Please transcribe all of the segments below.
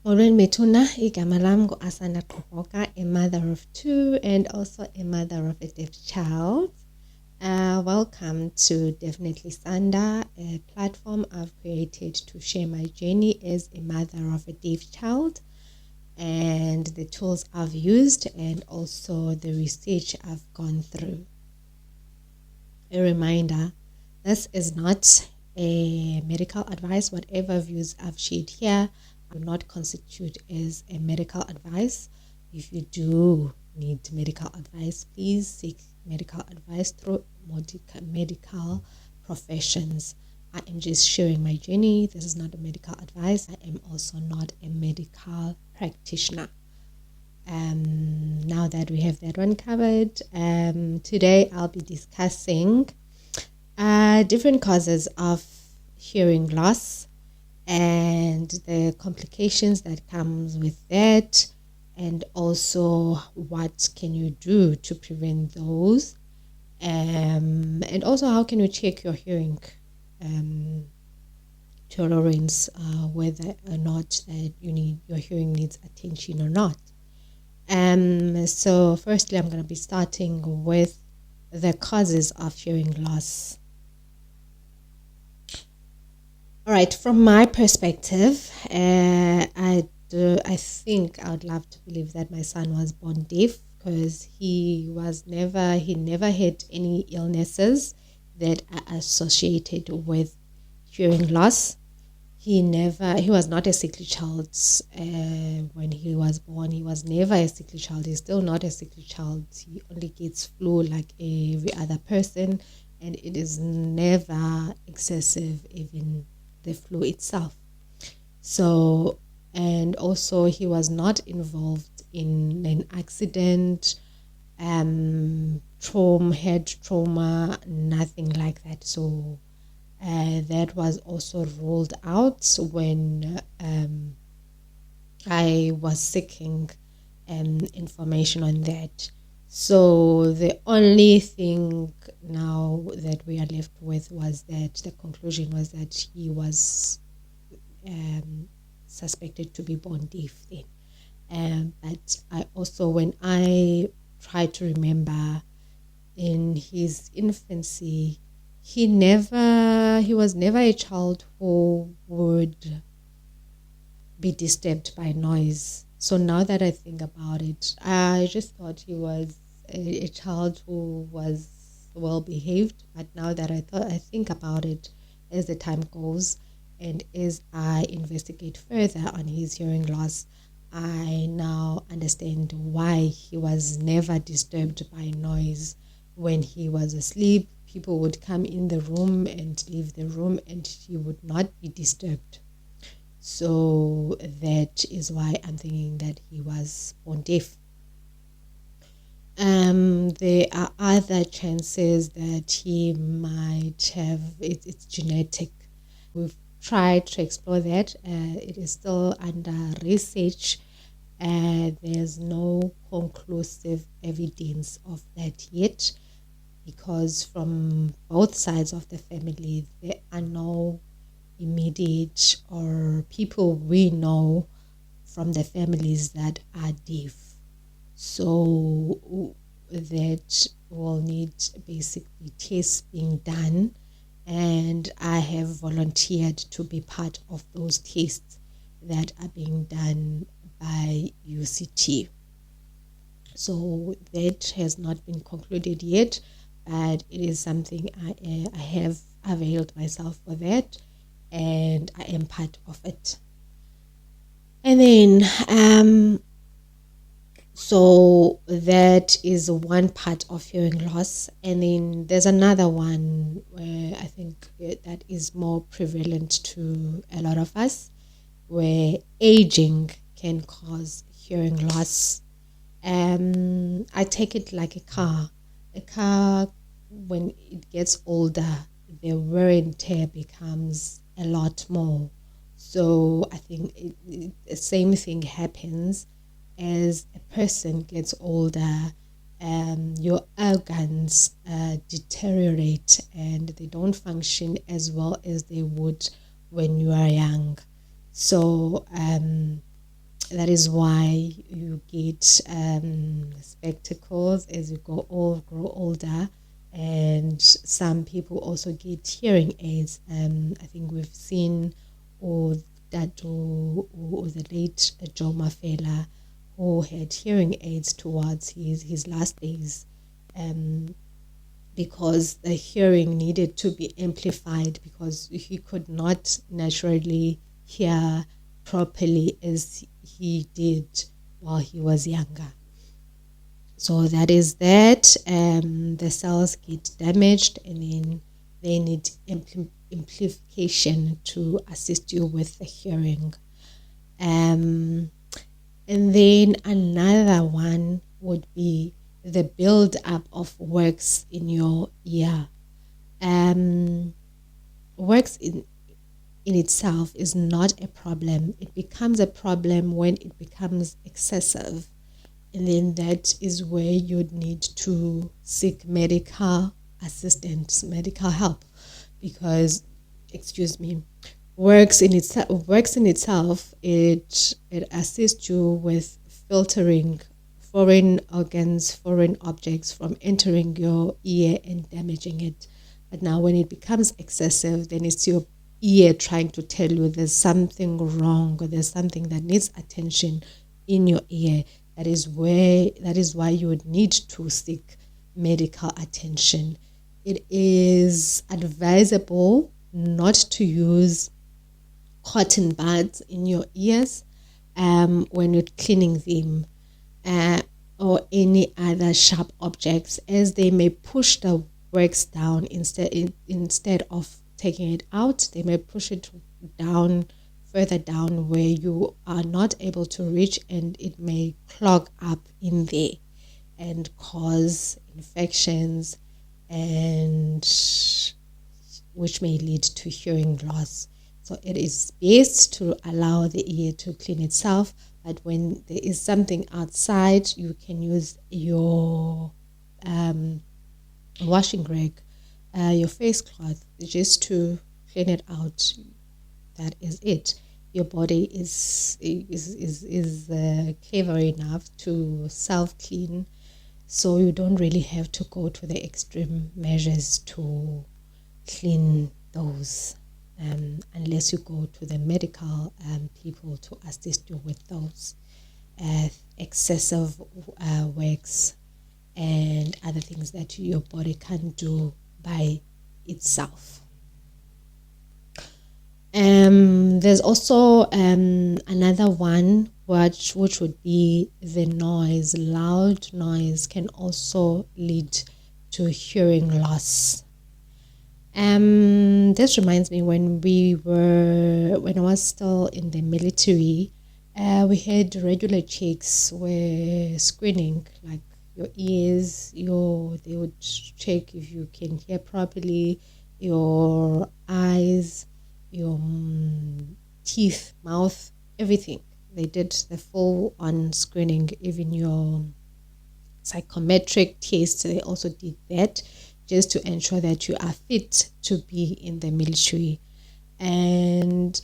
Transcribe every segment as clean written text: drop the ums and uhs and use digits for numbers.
Molweni Mituna, igama lam ngu-Asanda Qhoboka, a mother of two and also a mother of a deaf child. Welcome to Definitely Sanda, a platform I've created to share my journey as a mother of a deaf child and the tools I've used and also the research I've gone through. A reminder, this is not a medical advice. Whatever views I've shared here do not constitute as a medical advice. If you do need medical advice, please seek medical advice through medical professions. I am just sharing my journey. This is not a medical advice. I am also not a medical practitioner. Now that we have that one covered, today I'll be discussing different causes of hearing loss and the complications that comes with that, and also what can you do to prevent those, and also how can you check your hearing tolerance, whether or not that your hearing needs attention or not. So firstly, I'm going to be starting with the causes of hearing loss. All right, from my perspective, I think I would love to believe that my son was born deaf, because he never had any illnesses that are associated with hearing loss. He was not a sickly child when he was born. He was never a sickly child. He's still not a sickly child. He only gets flu like every other person, and it is never excessive, even the flu itself. So, and also he was not involved in an accident, head trauma, nothing like that. So that was also ruled out when I was seeking information on that. So the only thing now that we are left with was that the conclusion was that he was suspected to be born deaf then. But I also, when I try to remember in his infancy, he was never a child who would be disturbed by noise. So now that I think about it, I just thought he was a child who was well behaved. But now that I think about it, as the time goes and as I investigate further on his hearing loss, I now understand why he was never disturbed by noise. When he was asleep, people would come in the room and leave the room, and he would not be disturbed. So that is why I'm thinking that he was born deaf. There are other chances that he might have, it's genetic. We've tried to explore that. It is still under research. There's no conclusive evidence of that yet, because from both sides of the family, there are no immediate or people we know from the families that are deaf. So that will need basically tests being done, and I have volunteered to be part of those tests that are being done by UCT. So that has not been concluded yet, but it is something I have availed myself for that, and I am part of it. And then so that is one part of hearing loss. And then there's another one where I think that is more prevalent to a lot of us, where aging can cause hearing loss. I take it like a car. A car, when it gets older, the wear and tear becomes a lot more. So I think the same thing happens as a person gets older. Your organs deteriorate and they don't function as well as they would when you are young. So That is why you get spectacles as you grow older, and some people also get hearing aids. I think we've seen or that or the late Joe Mafela, who had hearing aids towards his last days, because the hearing needed to be amplified because he could not naturally hear properly as he did while he was younger. So that is that. The cells get damaged, and then they need amplification to assist you with the hearing. And then another one would be the build up of wax in your ear. Wax in itself is not a problem. It becomes a problem when it becomes excessive. And then that is where you'd need to seek medical assistance, medical help, because, works in itself, it assists you with filtering foreign organs, foreign objects from entering your ear and damaging it. But now when it becomes excessive, then it's your ear trying to tell you there's something wrong, or there's something that needs attention in your ear. That is why you would need to seek medical attention. It is advisable not to use cotton buds in your ears when you're cleaning them, or any other sharp objects, as they may push the wax down instead of taking it out. They may push it down, further down, where you are not able to reach, and it may clog up in there and cause infections, and which may lead to hearing loss. So it is best to allow the ear to clean itself, but when there is something outside, you can use your washing rag, your face cloth, just to clean it out. That is it. Your body is clever enough to self-clean, so you don't really have to go to the extreme measures to clean those, unless you go to the medical people to assist you with those excessive wax and other things that your body can't do by itself. There's also another one which would be the noise. Loud noise can also lead to hearing loss. This reminds me when I was still in the military, we had regular checks where screening, like your ears, they would check if you can hear properly, your eyes, your teeth, mouth, everything. They did the full on screening. Even your psychometric test, they also did that, just to ensure that you are fit to be in the military. And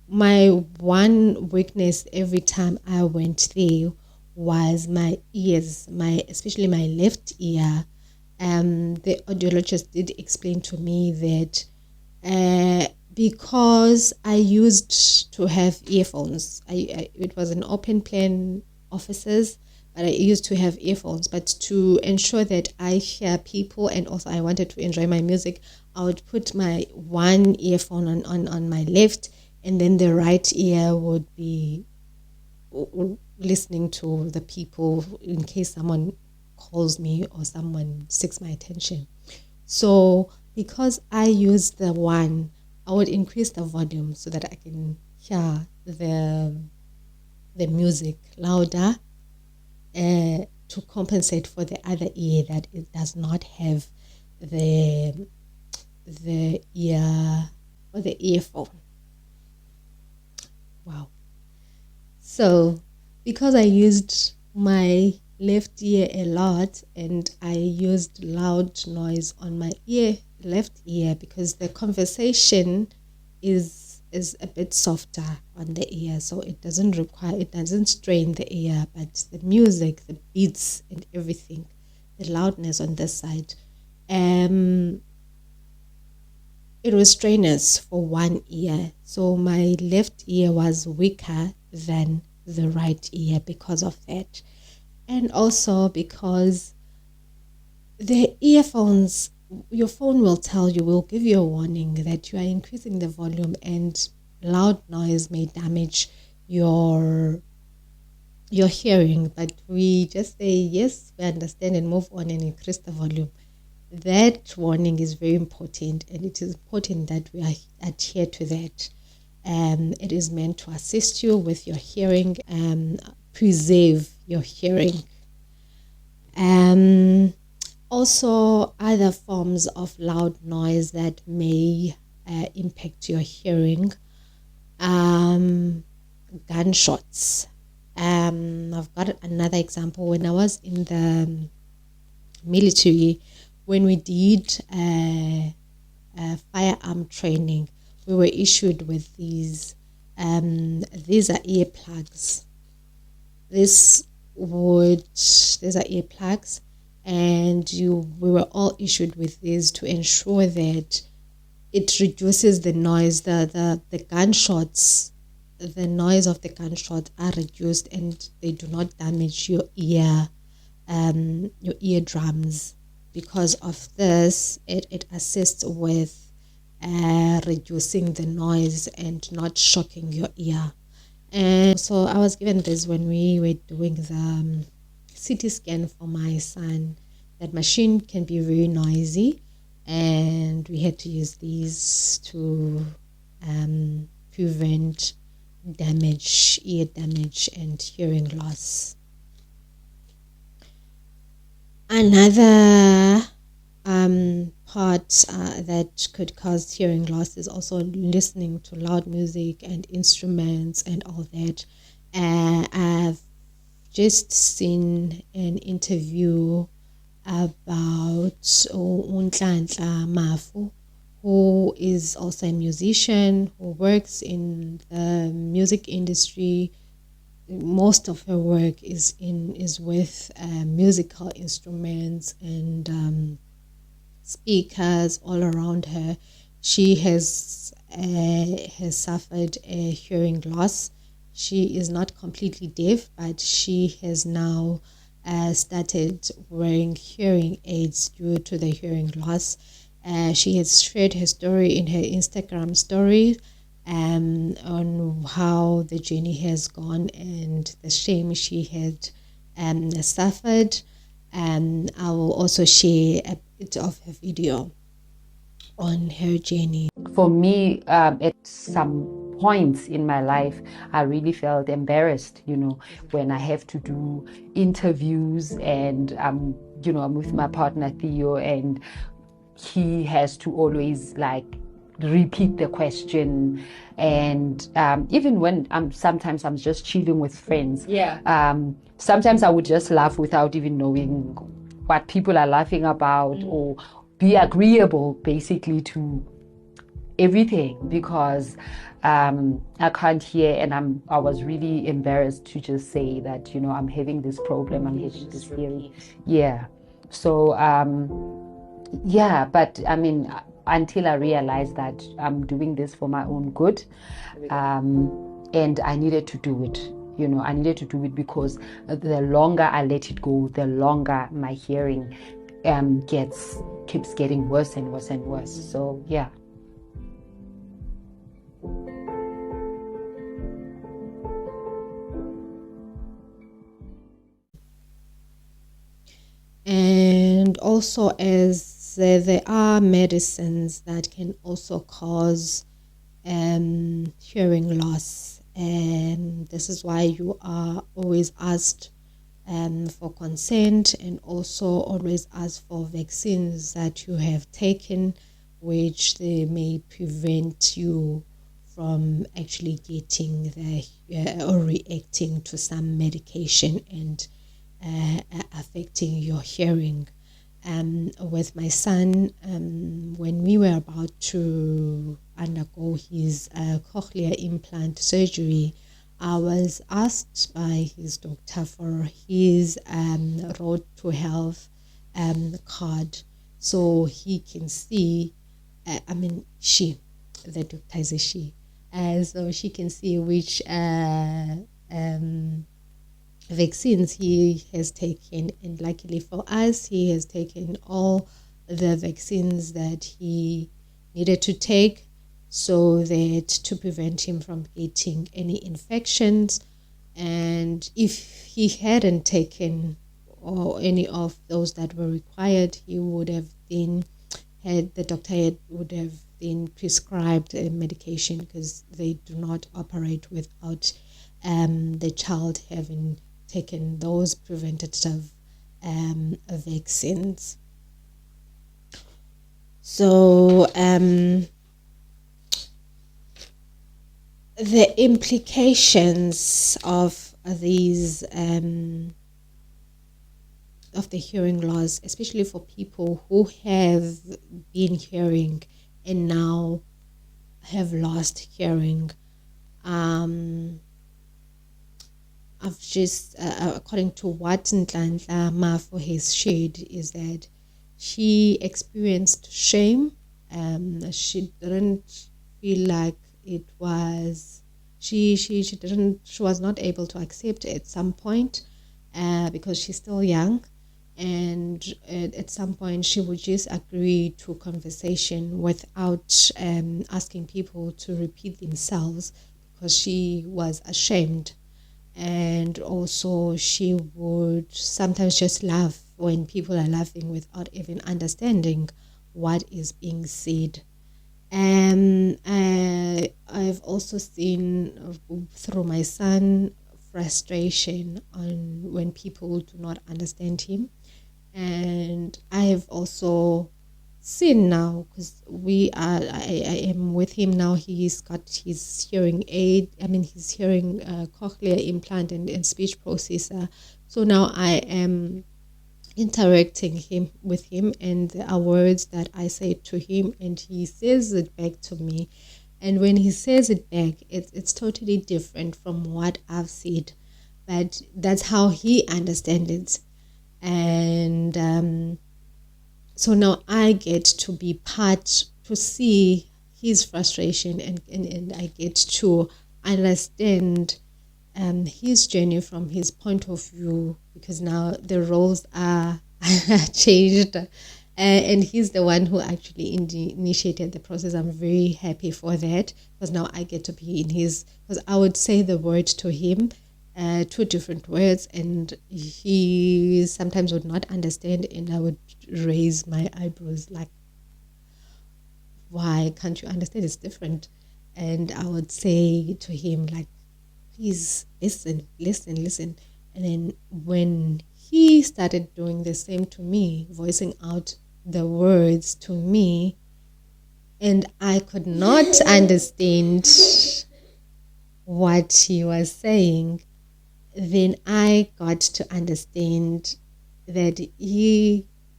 my one weakness every time I went there was my ears, especially my left ear. The audiologist did explain to me that because I used to have earphones, it was an open plan offices, but I used to have earphones. But to ensure that I hear people, and also I wanted to enjoy my music, I would put my one earphone on my left, and then the right ear would be listening to the people in case someone calls me or someone seeks my attention. So because I used the one, I would increase the volume so that I can hear the music louder, to compensate for the other ear that it does not have the ear or the earphone. Wow. So because I used my left ear a lot, and I used loud noise on my left ear, because the conversation is is a bit softer on the ear, so it doesn't strain the ear, but the music, the beats and everything, the loudness on this side, it was strenuous for one ear. So my left ear was weaker than the right ear because of that. And also because the earphones, your phone will give you a warning that you are increasing the volume and loud noise may damage your hearing. But we just say, yes, we understand and move on and increase the volume. That warning is very important, and it is important that we adhere to that. It is meant to assist you with your hearing and preserve your hearing. Also, other forms of loud noise that may impact your hearing. Gunshots. I've got another example. When I was in the military, when we did firearm training, we were issued with these. These are earplugs. These are earplugs, and we were all issued with these to ensure that it reduces the noise. The gunshots, the noise of the gunshots are reduced, and they do not damage your eardrums. Because of this, it assists with reducing the noise and not shocking your ear. And so I was given this when we were doing the CT scan for my son. That machine can be very noisy, and we had to use these to prevent ear damage and hearing loss. Another part that could cause hearing loss is also listening to loud music and instruments and all that. I've just seen an interview about Unhlanhla Mafu, who is also a musician who works in the music industry. Most of her work is with musical instruments and speakers all around her. She has suffered a hearing loss. She is not completely deaf, but she has now started wearing hearing aids due to the hearing loss. She has shared her story in her Instagram story on how the journey has gone and the shame she had suffered. I will also share a bit of her video on her journey. For me, at some points in my life, I really felt embarrassed, when I have to do interviews and, I'm with my partner Theo, and he has to always repeat the question. And even when sometimes I'm just chilling with friends, sometimes I would just laugh without even knowing what people are laughing about, or be agreeable basically to everything, because I can't hear, and I was really embarrassed to just say that I'm having this problem, I'm having this hearing. So but I mean, until I realized that I'm doing this for my own good, and I needed to do it. I needed to do it because the longer I let it go, the longer my hearing keeps getting worse and worse and worse. So yeah. And also, as there are medicines that can also cause hearing loss, and this is why you are always asked for consent, and also always asked for vaccines that you have taken, which they may prevent you from actually getting or reacting to some medication and affecting your hearing. with my son when we were about to undergo his cochlear implant surgery. I was asked by his doctor for his Road to Health card so he can see, the doctor is a she, so she can see which vaccines he has taken, and luckily for us, he has taken all the vaccines that he needed to take so that to prevent him from getting any infections. And if he hadn't taken or any of those that were required, he would have been the doctor would have been prescribed a medication, because they do not operate without the child having taken those preventative vaccines. So the implications of these of the hearing loss, especially for people who have been hearing and now have lost hearing, I've just, according to what Nhlanhla Mafo has shared, is that she experienced shame. She didn't feel like it was, she was not able to accept it at some point because she's still young. And at some point she would just agree to conversation without asking people to repeat themselves, because she was ashamed. And also she would sometimes just laugh when people are laughing without even understanding what is being said. I've also seen through my son frustration on when people do not understand him. And I have also seen now, because I am with him now, he's got his hearing aid, his hearing cochlear implant and speech processor. So now I am interacting with him, and there are words that I say to him and he says it back to me. And when he says it back, it's totally different from what I've said, but that's how he understands it. And so now I get to be part, to see his frustration, and I get to understand his journey from his point of view, because now the roles are changed, and he's the one who actually initiated the process. I'm very happy for that, because now I get to be in his, because I would say the word to him, two different words, and he sometimes would not understand, and I would raise my eyebrows like, why can't you understand? It's different. And I would say to him, like, please listen. And then when he started doing the same to me, voicing out the words to me, and I could not understand what he was saying, then I got to understand that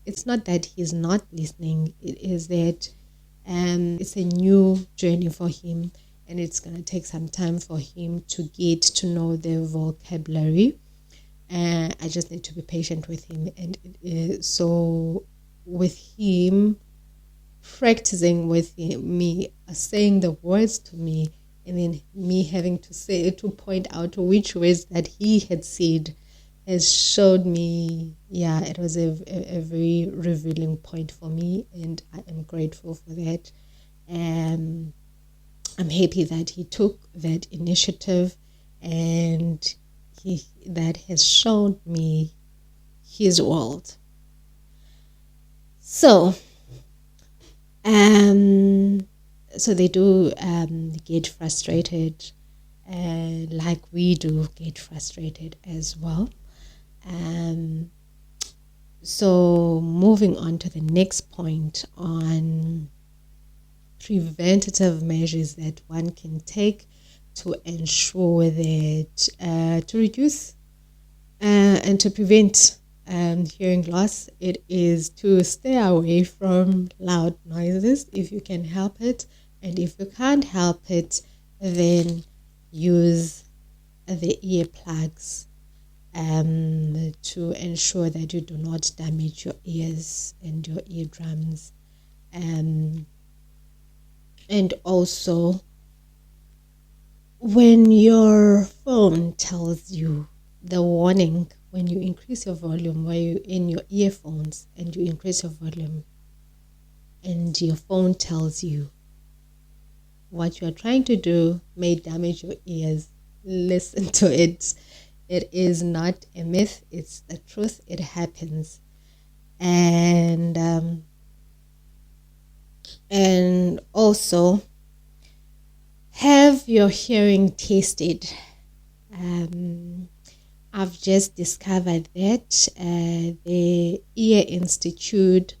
it's not that he's not listening, it is that it's a new journey for him, and it's going to take some time for him to get to know the vocabulary. I just need to be patient with him. And so with him, practicing with me, saying the words to me, and then me having to point out which words that he had said, has showed me, it was a very revealing point for me, and I am grateful for that. I'm happy that he took that initiative, and that has shown me his world. So they do get frustrated, like we do get frustrated as well. So moving on to the next point on preventative measures that one can take to ensure that to reduce and to prevent hearing loss, it is to stay away from loud noises if you can help it. And if you can't help it, then use the earplugs to ensure that you do not damage your ears and your eardrums. And also, when your phone tells you the warning, when you increase your volume, where you in your earphones and you increase your volume, and your phone tells you what you are trying to do may damage your ears, listen to it. It is not a myth, it's the truth. It happens. And also, have your hearing tested. I've just discovered that the Ear Institute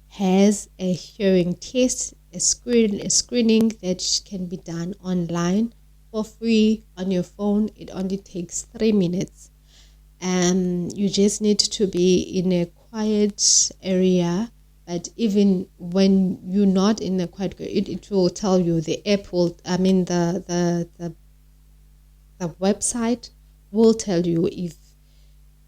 has a hearing test, a screening that can be done online for free on your phone. It only takes 3 minutes. You just need to be in a quiet area. But even when you're not in a quiet area, it will tell you, the app will, the website will tell you if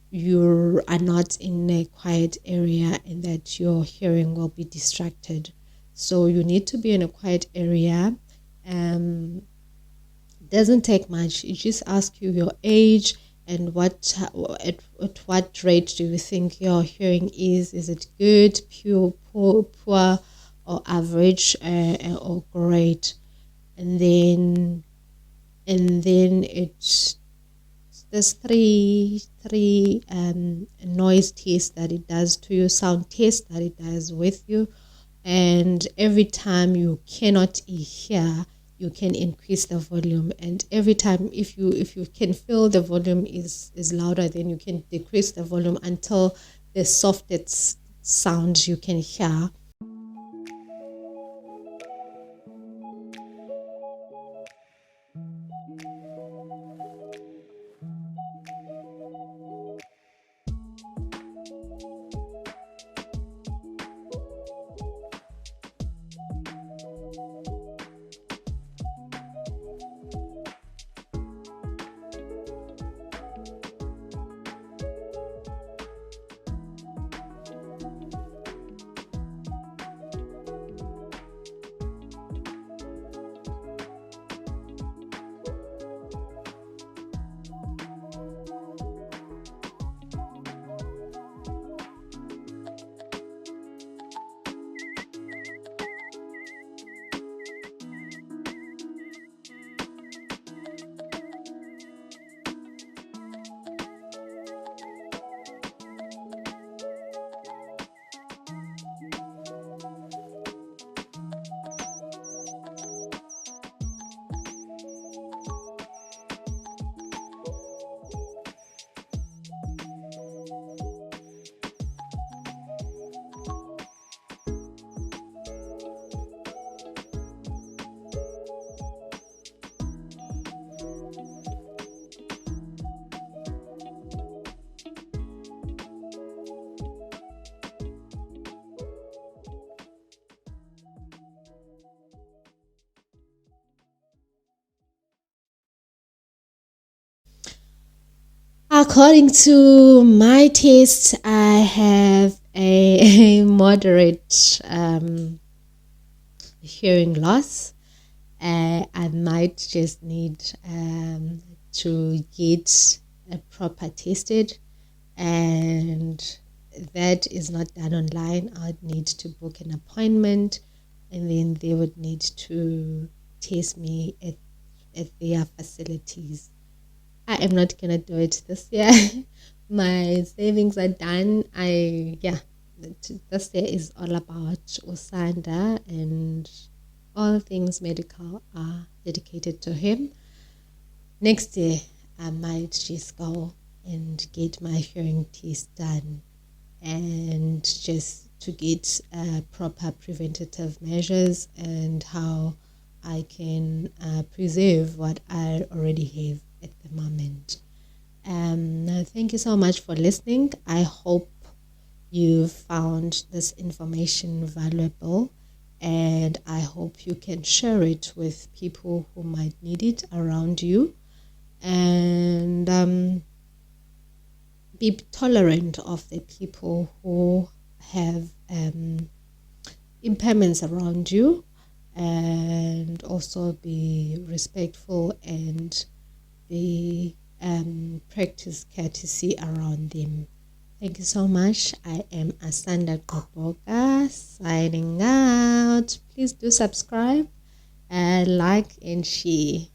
you are not in a quiet area and that your hearing will be distracted. So you need to be in a quiet area. Doesn't take much. It just asks you your age and at what rate do you think your hearing is. Is it good, poor, or average, or great? And then there's three noise tests that it does to you, sound tests that it does with you, and every time you cannot hear, you can increase the volume, and every time if you can feel the volume is louder, then you can decrease the volume until the softest sound you can hear. According to my taste, I have a moderate hearing loss. I might just need to get a proper tested, and that is not done online. I'd need to book an appointment, and then they would need to test me at their facilities. I am not gonna do it this year. My savings are done. This year is all about Usanda, and all things medical are dedicated to him. Next year, I might just go and get my hearing test done, and just to get proper preventative measures and how I can preserve what I already have at the moment. Thank you so much for listening. I hope you found this information valuable, and I hope you can share it with people who might need it around you. And be tolerant of the people who have impairments around you, and also be respectful and be practice courtesy around them. Thank you so much. I am Asanda Koboka signing out. Please do subscribe and like and share.